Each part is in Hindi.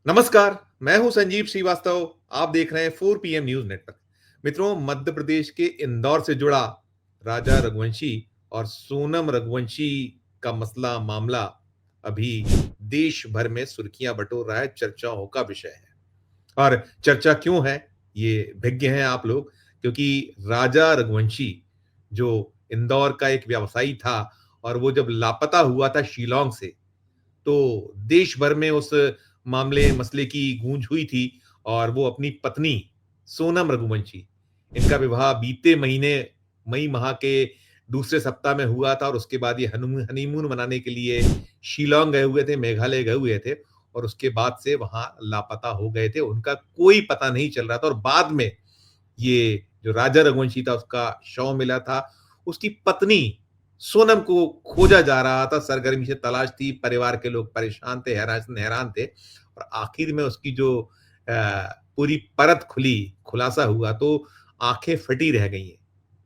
नमस्कार, मैं हूं संजीव श्रीवास्तव। आप देख रहे हैं 4 पीएम न्यूज नेटवर्क। मित्रों, मध्य प्रदेश के इंदौर से जुड़ा राजा रघुवंशी और सोनम रघुवंशी का मसला मामला अभी देश भर में सुर्खियां बटोर रहा है, चर्चाओं का विषय है। और चर्चा क्यों है, ये विज्ञ हैं आप लोग, क्योंकि राजा रघुवंशी जो इंदौर का एक व्यवसायी था और वो जब लापता हुआ था शिलांग से, तो देश भर में उस मसले की गूंज हुई थी। और वो अपनी पत्नी सोनम रघुवंशी, इनका विवाह बीते महीने मई माह के दूसरे सप्ताह में हुआ था और उसके बाद ये हनीमून मनाने के लिए शिलांग गए हुए थे, मेघालय गए हुए थे और उसके बाद से वहां लापता हो गए थे। उनका कोई पता नहीं चल रहा था और बाद में ये जो राजा रघुवंशी था उसका शव मिला था। उसकी पत्नी सोनम को खोजा जा रहा था, सरगर्मी से तलाश थी, परिवार के लोग परेशान थे, हैरान हैरान थे और आखिर में उसकी जो पूरी परत खुली, खुलासा हुआ तो आंखें फटी रह गई हैं।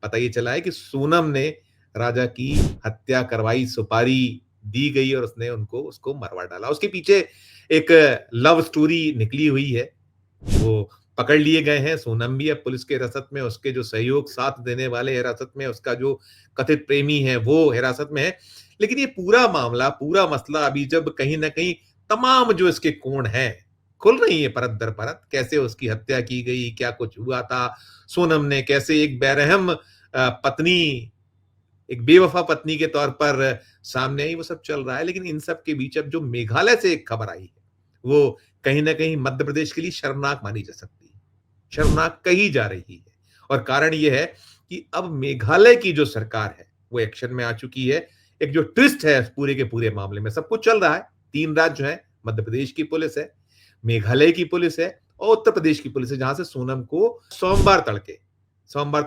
पता ये चला है कि सोनम ने राजा की हत्या करवाई, सुपारी दी गई और उसने उनको उसको मरवा डाला। उसके पीछे एक लव स्टोरी निकली हुई है। वो पकड़ लिए गए हैं, सोनम भी अब पुलिस के हिरासत में, उसके जो सहयोग साथ देने वाले हिरासत में, उसका जो कथित प्रेमी है वो हिरासत में है। लेकिन ये पूरा मामला, पूरा मसला अभी जब कहीं न कहीं तमाम जो इसके कोण हैं, खुल रही है परत दर परत, कैसे उसकी हत्या की गई, क्या कुछ हुआ था, सोनम ने कैसे एक बेरहम पत्नी, एक बेवफा पत्नी के तौर पर सामने आई, वो सब चल रहा है। लेकिन इन सब के बीच अब जो मेघालय से एक खबर आई है, वो कहीं न कहीं मध्य प्रदेश के लिए शर्मनाक मानी जा सकती है। शर्मनाक कही जा रही है और कारण ये है कि अब मेघालय की जो सरकार है, वो एक्शन में आ चुकी है। एक जो ट्विस्ट है पूरे के पूरे मामले में, सब कुछ चल रहा है। 3 राज्य हैं, मध्य प्रदेश की पुलिस है, मेघालय की पुलिस है और उत्तर प्रदेश की पुलिस है, जहां से सोनम को सोमवार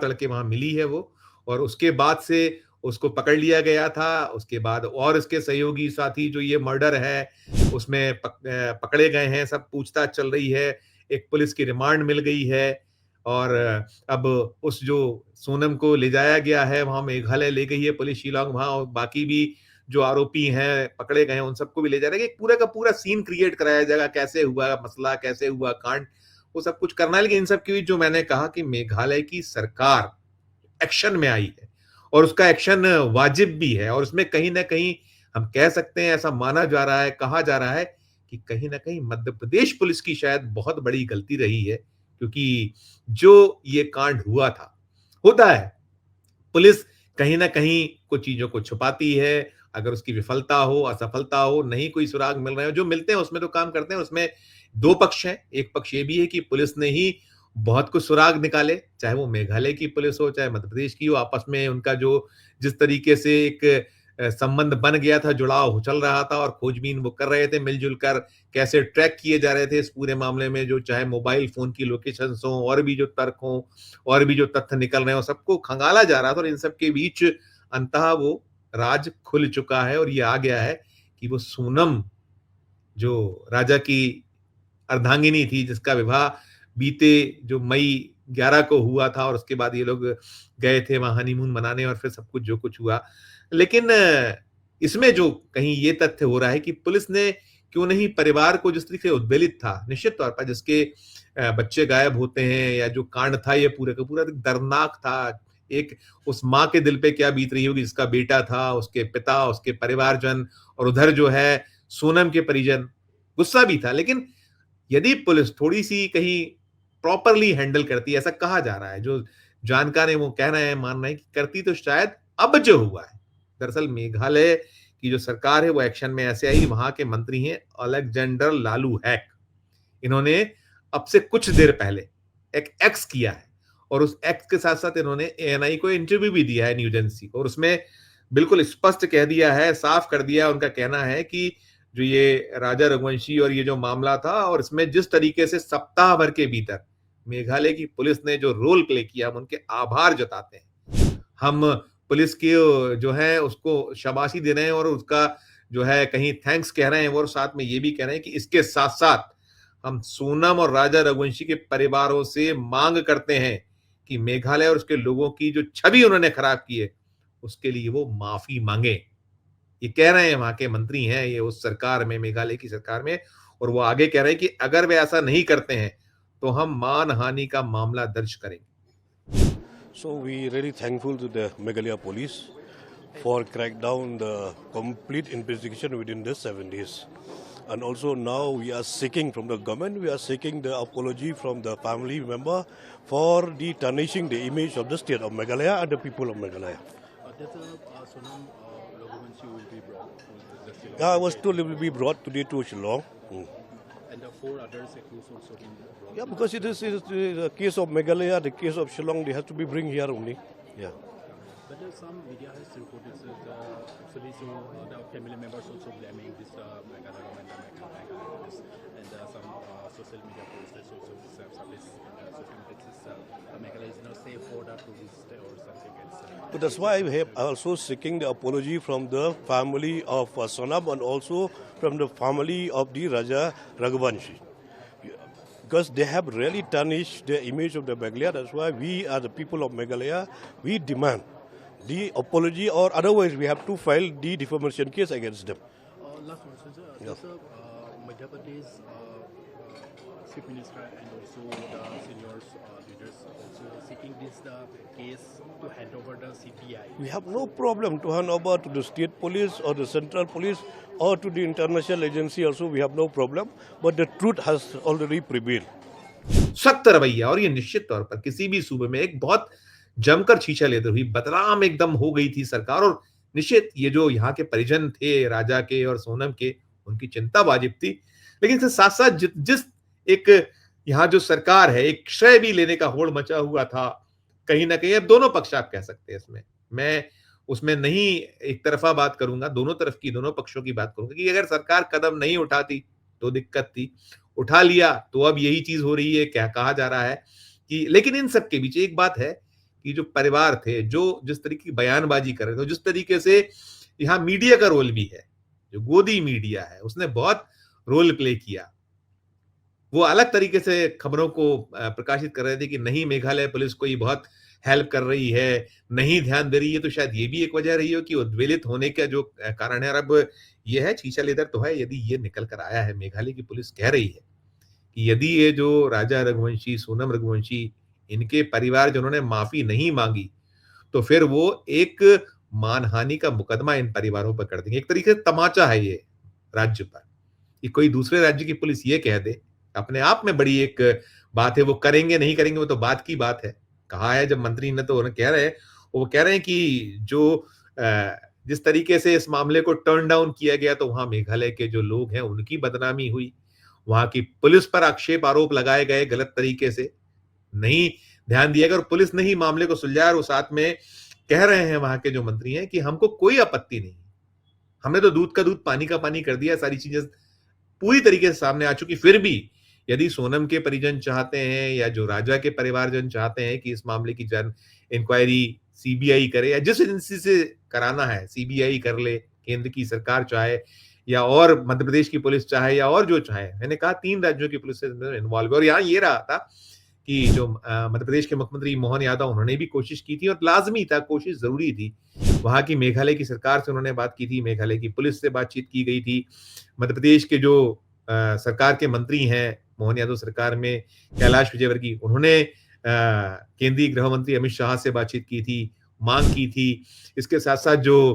तड़के वहां मिली है वो। और उसके बाद से उसको पकड़ लिया गया था। उसके बाद और इसके सहयोगी साथी जो ये मर्डर है उसमें पकड़े गए हैं, सब पूछताछ चल रही है। एक पुलिस की रिमांड मिल गई है और अब उस जो सोनम को ले जाया गया है वहां मेघालय ले गई है पुलिस शिलांग वहां, और बाकी भी जो आरोपी हैं पकड़े गए हैं उन सबको भी ले जा रहे हैं। एक पूरा का पूरा सीन क्रिएट कराया जाएगा, कैसे हुआ मसला, कैसे हुआ कांड, वो सब कुछ करना है। लेकिन इन सब के बीच जो मैंने कहा कि मेघालय की सरकार एक्शन में आई है और उसका एक्शन वाजिब भी है और उसमें कहीं न कहीं हम कह सकते हैं, ऐसा माना जा रहा है, कहा जा रहा है कि कहीं न कहीं मध्य प्रदेश पुलिस की शायद बहुत बड़ी गलती रही है, क्योंकि जो ये कांड हुआ था, होता है, पुलिस कहीं न कहीं कुछ चीज़ों को छुपाती है। अगर उसकी विफलता हो, असफलता हो, नहीं कोई सुराग मिल रहे हो, जो मिलते हैं उसमें तो काम करते हैं। उसमें 2 पक्ष हैं। एक पक्ष ये भी है कि पुलिस ने ही बहुत कुछ सुराग निकाले, चाहे वो मेघालय की पुलिस हो, चाहे मध्य प्रदेश की हो। आपस में उनका जो जिस तरीके से एक संबंध बन गया था, जुड़ाव चल रहा था और खोजबीन वो कर रहे थे मिल-जुल कर, कैसे ट्रैक किए जा रहे थे इस पूरे मामले में, जो चाहे मोबाइल फ़ोन की लोकेशंस हों और भी जो तर्क हों और भी जो तथ्य निकल रहे हो, सबको खंगाला जा रहा था और इन सब के बीच अंततः वो राज खुल चुका है और ये आ गया है कि वो सोनम, जो राजा की अर्धांगिनी थी, जिसका विवाह बीते जो मई 11 को हुआ था और उसके बाद ये लोग गए थे वहाँ हनीमून मनाने और फिर सब कुछ जो कुछ हुआ। लेकिन इसमें जो कहीं ये तथ्य हो रहा है कि पुलिस ने क्यों नहीं परिवार को, जिस तरीके से उद्वेलित था, निश्चित तौर पर जिसके बच्चे गायब होते हैं या जो कांड था ये पूरे का पूरा दर्दनाक था। एक उस माँ के दिल पे क्या बीत रही होगी जिसका बेटा था, उसके पिता, उसके परिवारजन और उधर जो है सोनम के परिजन, गुस्सा भी था। लेकिन यदि पुलिस थोड़ी-सी कहीं प्रॉपरली हैंडल करती है, ऐसा कहा जा रहा है, जो जानकार हैं वो कह रहे हैं, मान रहे हैं कि करती तो शायद अब जो हुआ है। दरअसल मेघालय की जो सरकार है वो एक्शन में ऐसे आई, वहाँ के मंत्री हैं अलेक्जेंडर लालू हैक। इन्होंने अब से कुछ देर पहले एक एक्स किया है और उस एक्स के साथ-साथ इन्होंने एएनआई को इंटरव्यू भी दिया है, न्यूज एजेंसी को, और उसमें बिल्कुल स्पष्ट कह दिया है, साफ कर दिया है। उनका कहना है कि जो ये राजा रघुवंशी और ये जो मामला था और इसमें जिस तरीके से सप्ताह भर के भीतर मेघालय की पुलिस ने जो रोल प्ले किया, हम उनके आभार जताते हैं। हम पुलिस की जो है उसको शाबाशी दे रहे हैं और उसका जो है कहीं थैंक्स कह रहे हैं और साथ में ये भी कह रहे हैं कि इसके साथ-साथ हम सोनम और राजा रघुवंशी के परिवारों से मांग करते हैं कि मेघालय और उसके लोगों की जो छवि उन्होंने खराब की है, उसके लिए वो माफी मांगे। ये कह रहे हैं, वहां के मंत्री हैं ये उस सरकार में, मेघालय की सरकार में, और वो आगे कह रहे हैं कि अगर वे ऐसा नहीं करते हैं, तो हम मानहानि का मामला दर्ज करेंगे। So we really thankful to the Meghalaya police for crack down the complete investigation within the 7 days. And also now we are seeking from the government, we are seeking the apology from the family member for the tarnishing the image of the state of Meghalaya and the people of Meghalaya. Sonam Raghuvanshi will be brought to the Shillong. Yeah, I was told it will be brought today to Shillong. And the 4 others accused also being brought. Yeah, because it is the case of Meghalaya, the case of Shillong, they have to be bring here only. Yeah. But some media has reported that actually the family members also blaming this Meghalaya government and this, and some social media posts also surface social media Meghalaya is not safe for the tourist or something else. So that's why I have also seeking the apology from the family of Sonam and also from the family of the Raja Raghuvanshi. Because they have really tarnished the image of the Meghalaya. That's why we are the people of Meghalaya. We demand the apology, or otherwise we have to file the defamation case against them. Last one, sir. There's a Madhya Pradesh Chief Minister and also the seniors leaders also seeking this the case to hand over the CBI. We have no problem to hand over to the state police or the central police or to the international agency also. We have no problem. But the truth has already prevailed. सख्त रवैया, और ये निश्चित तौर पर किसी भी सूबे में एक बहुत जमकर छीछा लेते हुई बदनाम एकदम हो गई थी सरकार। और निश्चित ये जो यहाँ के परिजन थे राजा के और सोनम के, उनकी चिंता वाजिब थी, लेकिन इसके साथ साथ जिस एक यहाँ जो सरकार है, एक श्रेय भी लेने का होड़ मचा हुआ था कहीं ना कहीं। अब दोनों पक्ष आप कह सकते हैं इसमें, मैं उसमें नहीं एक तरफा बात करूंगा, दोनों तरफ की, दोनों पक्षों की बात करूंगा कि अगर सरकार कदम नहीं उठाती तो दिक्कत थी, उठा लिया तो अब यही चीज हो रही है, क्या कहा जा रहा है कि। लेकिन इन सब के बीच एक बात है कि जो परिवार थे, जो जिस तरीके की बयानबाजी कर रहे थे, जिस तरीके से यहाँ मीडिया का रोल भी है, जो गोदी मीडिया है उसने बहुत रोल प्ले किया। वो अलग तरीके से खबरों को प्रकाशित कर रहे थे कि नहीं मेघालय पुलिस को ये बहुत हेल्प कर रही है, नहीं ध्यान दे रही है। तो शायद ये भी एक वजह रही हो कि उद्वेलित होने का जो कारण है। अब ये है शीशा लेदर तो है, यदि ये निकल कर आया है, मेघालय की पुलिस कह रही है कि यदि ये जो राजा रघुवंशी, सोनम रघुवंशी, इनके परिवार जिन्होंने माफी नहीं मांगी, तो फिर वो एक मानहानि का मुकदमा इन परिवारों पर कर देंगे। एक तरीके से तमाचा है ये राज्य पर कि कोई दूसरे राज्य की पुलिस ये कह दे, अपने आप में बड़ी एक बात है। वो करेंगे नहीं करेंगे वो तो बात की बात है। कहा है जब मंत्री ने, तो कह रहे हैं, वो कह रहे हैं कि जो जिस तरीके से इस मामले को टर्न डाउन किया गया, तो वहां मेघालय के जो लोग हैं उनकी बदनामी हुई, वहां की पुलिस पर आक्षेप आरोप लगाए गए गलत तरीके से, नहीं ध्यान दिया गया और पुलिस ने ही मामले को सुलझाया। और साथ में कह रहे हैं वहां के जो मंत्री हैं कि हमको कोई आपत्ति नहीं, हमने तो दूध का दूध पानी का पानी कर दिया, सारी चीजें पूरी तरीके से सामने आ चुकी। फिर भी यदि सोनम के परिजन चाहते हैं या जो राजा के परिवारजन चाहते हैं कि इस मामले की इंक्वायरी सीबीआई करे, या जिस एजेंसी से कराना है सीबीआई कर ले, केंद्र की सरकार चाहे या और मध्य प्रदेश की पुलिस चाहे या और जो चाहे, मैंने कहा 3 राज्यों की पुलिस इन्वॉल्व है। और यहाँ ये रहा था कि जो मध्य प्रदेश के मुख्यमंत्री मोहन यादव, उन्होंने भी कोशिश की थी और लाजमी था, कोशिश जरूरी थी। वहां की मेघालय की सरकार से उन्होंने बात की थी, मेघालय की पुलिस से बातचीत की गई थी, मध्य प्रदेश के जो सरकार के मंत्री हैं मोहन यादव सरकार में, कैलाश विजयवर्गीय, उन्होंने केंद्रीय गृह मंत्री अमित शाह से बातचीत की थी, मांग की थी। इसके साथ साथ जो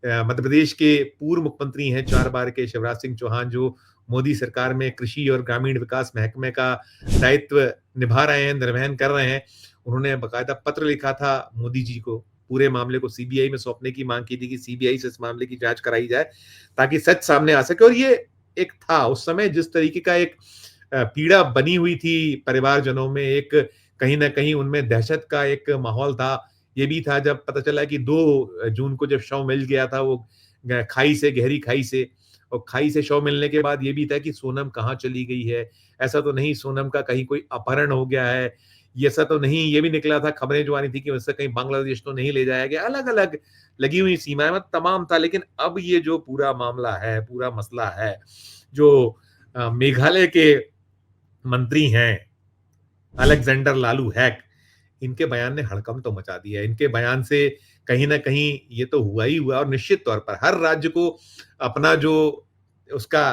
मध्य प्रदेश के पूर्व मुख्यमंत्री हैं 4 बार के, शिवराज सिंह चौहान, जो मोदी सरकार में कृषि और ग्रामीण विकास महकमे का दायित्व निभा रहे हैं, निर्वहन कर रहे हैं, उन्होंने बाकायदा पत्र लिखा था मोदी जी को, पूरे मामले को सीबीआई में सौंपने की मांग की थी कि सीबीआई से इस मामले की जांच कराई जाए ताकि सच सामने आ सके। और ये एक था उस समय जिस तरीके का एक पीड़ा बनी हुई थी परिवारजनों में, एक कहीं ना कहीं उनमें दहशत का एक माहौल था। ये भी था जब पता चला कि 2 जून को जब शव मिल गया था वो खाई से, गहरी खाई से, और खाई से शव मिलने के बाद ये भी था कि सोनम कहाँ चली गई है, ऐसा तो नहीं सोनम का कहीं कोई अपहरण हो गया है, ये ऐसा तो नहीं, ये भी निकला था खबरें जो आ रही थी कि उससे कहीं बांग्लादेश तो नहीं ले जाया गया। अलग अलग लगी हुई सीमाएं में तमाम था। लेकिन अब ये जो पूरा मामला है, पूरा मसला है, जो मेघालय के मंत्री हैं अलेक्जेंडर लालू हैक, इनके बयान ने हड़कंप तो मचा दिया है। इनके बयान से कहीं ना कहीं ये तो हुआ ही हुआ। और निश्चित तौर पर हर राज्य को अपना जो उसका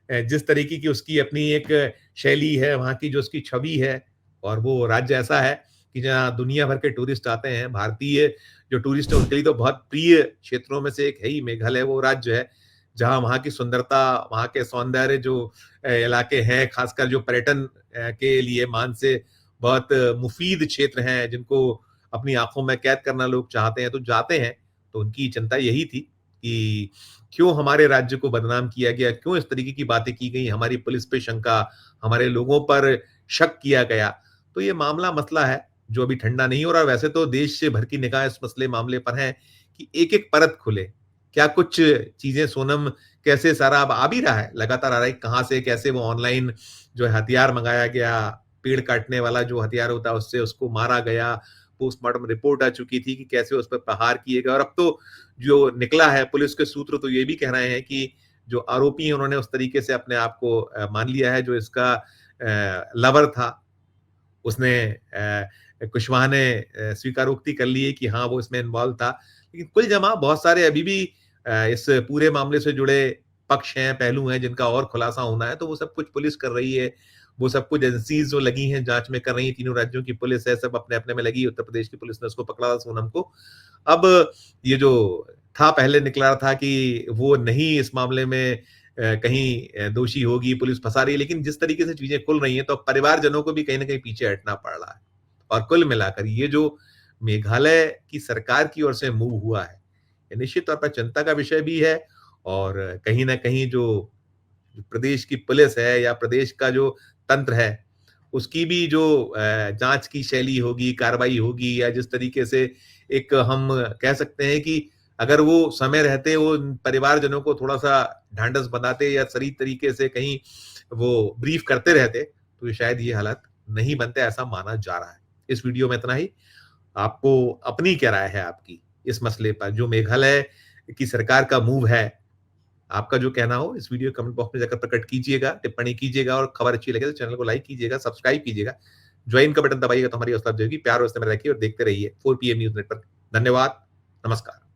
जिस तरीके की उसकी अपनी एक शैली है, वहाँ की जो उसकी छवि है, और वो राज्य ऐसा है कि जहाँ दुनिया भर के टूरिस्ट आते हैं। भारतीय जो टूरिस्ट हैं उनके लिए तो बहुत प्रिय क्षेत्रों में से एक है ही मेघालय, वो राज्य है जहाँ वहाँ की सुंदरता, वहाँ के सौंदर्य जो इलाके हैं, खासकर जो पर्यटन के लिए मान से बहुत मुफीद क्षेत्र हैं, जिनको अपनी आंखों में कैद करना लोग चाहते हैं, तो जाते हैं। तो उनकी चिंता यही थी कि क्यों हमारे राज्य को बदनाम किया गया, क्यों इस तरीके की बातें की गई, हमारी पुलिस पे शंका, हमारे लोगों पर शक किया गया। तो ये मामला मसला है जो अभी ठंडा नहीं हो रहा। वैसे तो देश से भर की निगाह इस मसले मामले पर है कि एक-एक परत खुले। क्या कुछ चीजें सोनम, कैसे सारा अब आ भी रहा है, लगातार आ रहा है, कहाँ से कैसे वो ऑनलाइन जो है हथियार मंगाया गया, पेड़ काटने वाला जो हथियार होता है उससे उसको मारा गया, पोस्टमार्टम रिपोर्ट आ चुकी थी कि कैसे उस पर प्रहार किए गए, और अब तो जो निकला है पुलिस के सूत्र तो ये भी कह रहे हैं कि जो आरोपी हैं उन्होंने उस तरीके से अपने आप को मान लिया है, जो इसका लवर था उसने कुशवाहा ने स्वीकारोक्ति कर ली है कि हाँ वो इसमें इन्वॉल्व था। लेकिन कुल जमा बहुत सारे अभी भी इस पूरे मामले से जुड़े पक्ष हैं, पहलू हैं जिनका और खुलासा होना है, तो वो सब कुछ पुलिस कर रही है, वो सब कुछ एजेंसीज जो लगी हैं जांच में कर रही हैं, तीनों राज्यों की पुलिस है, सब अपने अपने में लगी। उत्तर प्रदेश की पुलिस ने उसको पकड़ा था सोनम को। अब ये जो था पहले निकला था कि वो नहीं इस मामले में कहीं दोषी होगी, पुलिस फंसा रही है, लेकिन जिस तरीके से चीजें खुल रही हैं तो अब परिवारजनों को भी कहीं ना कहीं पीछे हटना पड़ रहा है। और कुल मिलाकर ये जो मेघालय की सरकार की ओर से मूव हुआ है, ये निश्चित तौर पर चिंता का विषय भी है। और कहीं ना कहीं जो प्रदेश की पुलिस है या प्रदेश का जो तंत्र है, उसकी भी जो जांच की शैली होगी, कार्रवाई होगी, या जिस तरीके से एक हम कह सकते हैं कि अगर वो समय रहते वो परिवारजनों को थोड़ा-सा ढाँढस बंधाते या सही तरीके से कहीं वो ब्रीफ करते रहते, तो शायद ये हालात नहीं बनते, ऐसा माना जा रहा है। इस वीडियो में इतना ही। आपको अपनी क्या राय है आपकी इस मसले पर? जो मेघालय की सरकार का मूव है, आपका जो कहना हो इस वीडियो कमेंट बॉक्स में जाकर प्रकट कीजिएगा, टिप्पणी कीजिएगा, और खबर अच्छी लगे तो चैनल को लाइक कीजिएगा, सब्सक्राइब कीजिएगा, ज्वाइन का बटन दबाइएगा तो हमारी हौसला अफ़ज़ाई होगी। प्यार और स्नेह में रखिए और देखते रहिए 4 पीएम न्यूज़ नेटवर्क। धन्यवाद, नमस्कार।